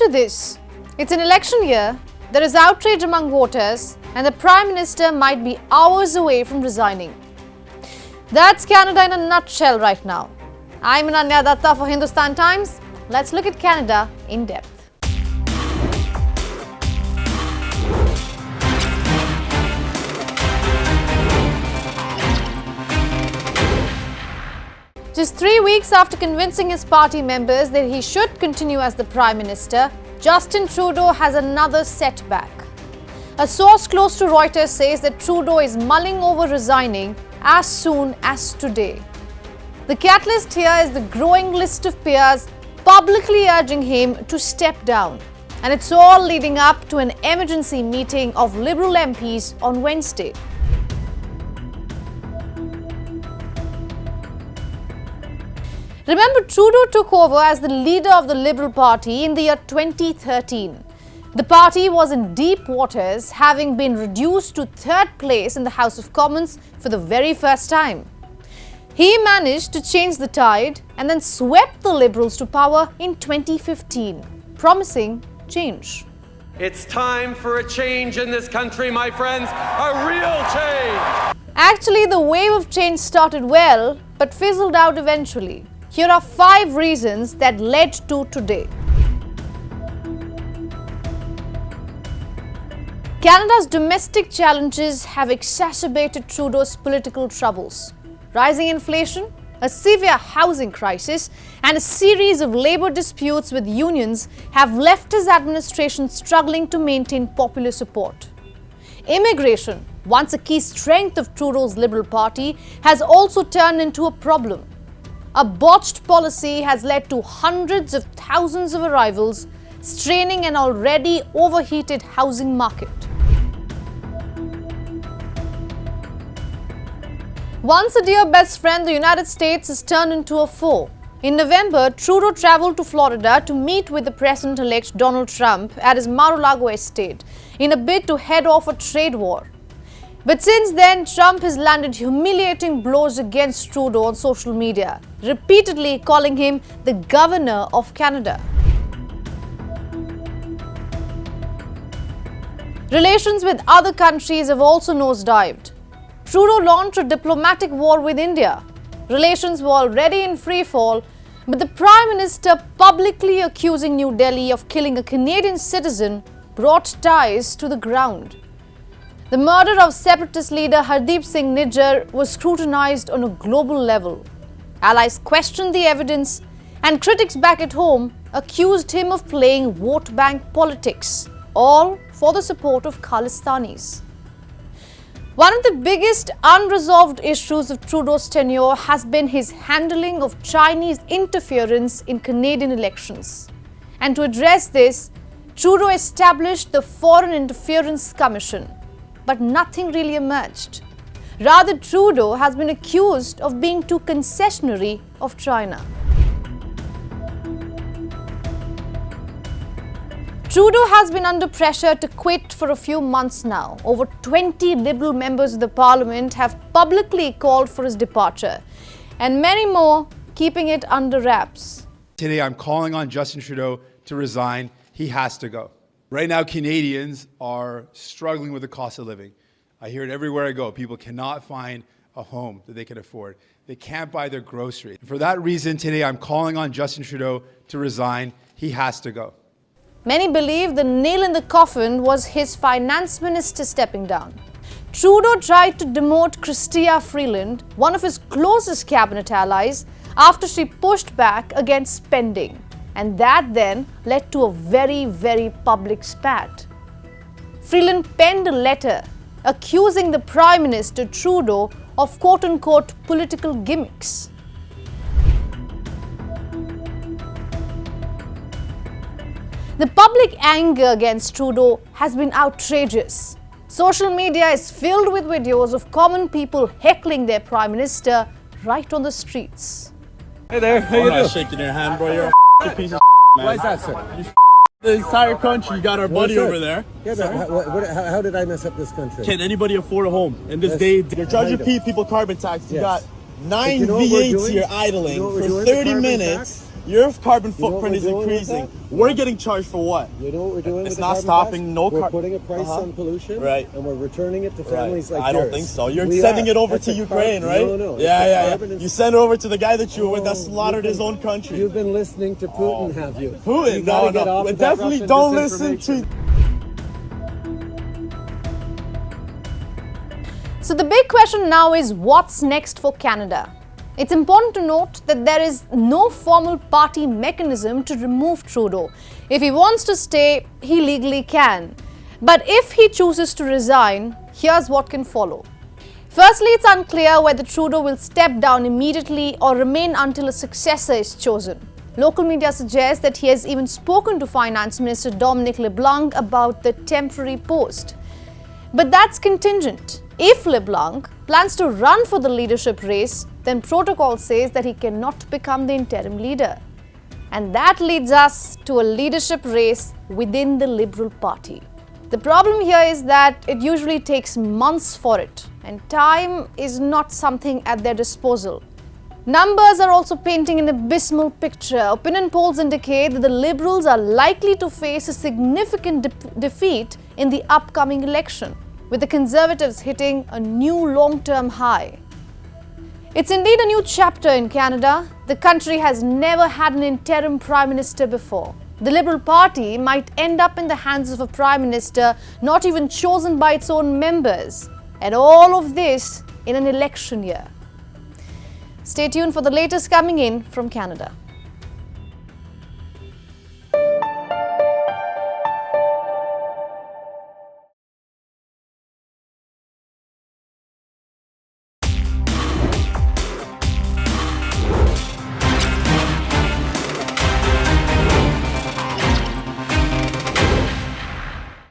to this, it's an election year, there is outrage among voters, and the Prime Minister might be hours away from resigning. That's Canada in a nutshell right now. I'm Ananya Datta for Hindustan Times. Let's look at Canada in depth. Just 3 weeks after convincing his party members that he should continue as the Prime Minister, Justin Trudeau has another setback. A source close to Reuters says that Trudeau is mulling over resigning as soon as today. The catalyst here is the growing list of peers publicly urging him to step down. And it's all leading up to an emergency meeting of Liberal MPs on Wednesday. Remember, Trudeau took over as the leader of the Liberal Party in the year 2013. The party was in deep waters, having been reduced to third place in the House of Commons for the very first time. He managed to change the tide and then swept the Liberals to power in 2015, promising change. It's time for a change in this country, my friends, a real change! Actually, the wave of change started well, but fizzled out eventually. Here are 5 reasons that led to today. Canada's domestic challenges have exacerbated Trudeau's political troubles. Rising inflation, a severe housing crisis, and a series of labour disputes with unions have left his administration struggling to maintain popular support. Immigration, once a key strength of Trudeau's Liberal Party, has also turned into a problem. A botched policy has led to hundreds of thousands of arrivals, straining an already overheated housing market. Once a dear best friend, the United States has turned into a foe. In November, Trudeau travelled to Florida to meet with the President-elect Donald Trump at his Mar-a-Lago estate in a bid to head off a trade war. But since then, Trump has landed humiliating blows against Trudeau on social media, repeatedly calling him the Governor of Canada. Relations with other countries have also nosedived. Trudeau launched a diplomatic war with India. Relations were already in free fall, but the Prime Minister publicly accusing New Delhi of killing a Canadian citizen brought ties to the ground. The murder of separatist leader Hardeep Singh Nijjar was scrutinized on a global level. Allies questioned the evidence, and critics back at home accused him of playing vote bank politics, all for the support of Khalistanis. One of the biggest unresolved issues of Trudeau's tenure has been his handling of Chinese interference in Canadian elections. And to address this, Trudeau established the Foreign Interference Commission. But nothing really emerged. Rather, Trudeau has been accused of being too concessionary of China. Trudeau has been under pressure to quit for a few months now. Over 20 Liberal members of the Parliament have publicly called for his departure, and many more keeping it under wraps. Today, I'm calling on Justin Trudeau to resign. He has to go. Right now, Canadians are struggling with the cost of living. I hear it everywhere I go. People cannot find a home that they can afford. They can't buy their groceries. For that reason, today I'm calling on Justin Trudeau to resign. He has to go. Many believe the nail in the coffin was his finance minister stepping down. Trudeau tried to demote Chrystia Freeland, one of his closest cabinet allies, after she pushed back against spending. And that then led to a very public spat. Freeland penned a letter accusing the Prime Minister Trudeau of quote-unquote political gimmicks. The public anger against Trudeau has been outrageous. Social media is filled with videos of common people heckling their Prime Minister right on the streets. Hey there, how you doing? I'm not shaking your hand, bro. You're a piece of man. Why is that, sir? The entire country, you got our buddy over there. Yeah, but how did I mess up this country? Can anybody afford a home in this day? You're charging people carbon tax. You got 9 V8s here idling for 30 minutes. Your carbon You know what footprint we're is doing with increasing. that? We're getting charged for what? You know what we're doing It's with not the carbon stopping, tax? no We're car- putting a price on pollution, Right. and we're returning it to Right. families like I yours. don't think so. You're We sending are. it over That's to a Ukraine, car- right? No, no. Yeah. You send it over to the guy that you were with that's slaughtered his own country. You've been listening to Putin, have you? Putin? You gotta get off of that Definitely Russian don't listen disinformation. to. So the big question now is what's next for Canada? It's important to note that there is no formal party mechanism to remove Trudeau. If he wants to stay, he legally can. But if he chooses to resign, here's what can follow. Firstly, it's unclear whether Trudeau will step down immediately or remain until a successor is chosen. Local media suggests that he has even spoken to Finance Minister Dominic LeBlanc about the temporary post. But that's contingent. If LeBlanc plans to run for the leadership race, then protocol says that he cannot become the interim leader. And that leads us to a leadership race within the Liberal Party. The problem here is that it usually takes months for it, and time is not something at their disposal. Numbers are also painting an abysmal picture. Opinion polls indicate that the Liberals are likely to face a significant defeat in the upcoming election, with the Conservatives hitting a new long-term high. It's indeed a new chapter in Canada. The country has never had an interim Prime Minister before. The Liberal Party might end up in the hands of a Prime Minister not even chosen by its own members. And all of this in an election year. Stay tuned for the latest coming in from Canada.